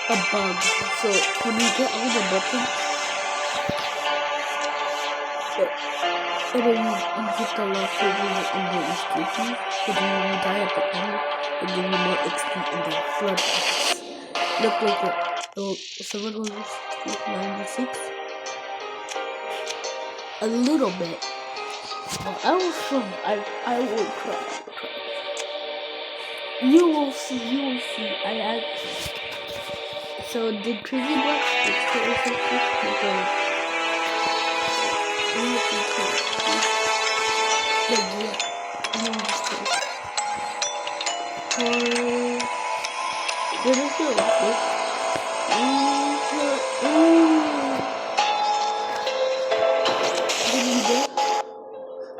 a bug. So when you get all the buttons, and then you get the last figure and then you skip you, and then you die at the end, and then you more XP in the flood. Look. So 796. A little bit. But I will try. I will try. You will see. So the crazy box is still because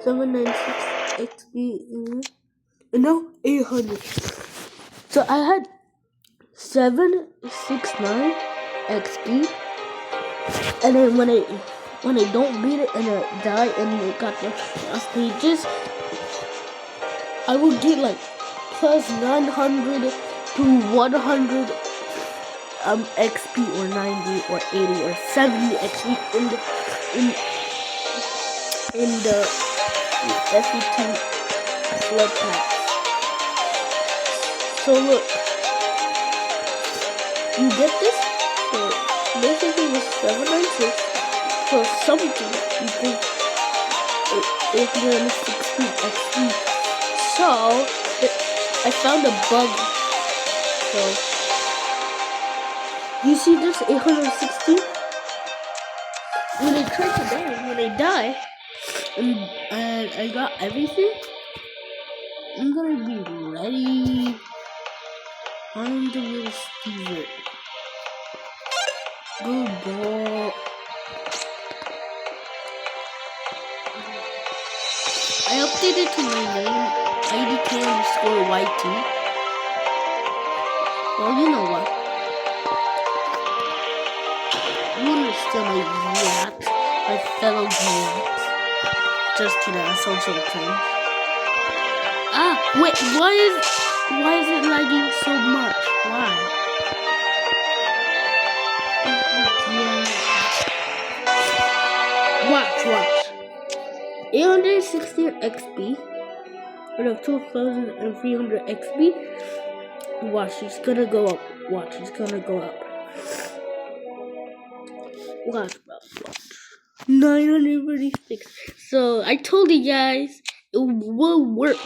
$796 XP, and now 800. So I had 769 XP, and then when I don't beat it and I die and it got the stages, I will get like plus 900 to 100 XP or 90 or 80 or 70 XP in the FE2 flood pack. So look, you get this. So basically it was 796 plus something equals 860 XP. So I found a bug. So you see this 860? When I try to die, when I die, and I got everything, I'm gonna be ready. I'm the little Steven. Good ball. I updated to my name, IDK_YT. Well, you know what? You understand my yacht, my fellow yacht. Just kidding, I sound so cringe. Wait, why is it lagging so much? Why? Watch. 860 XP. Out of 2,300 XP. Watch, it's gonna go up. Watch. Watch. 936. So I told you guys, it will work.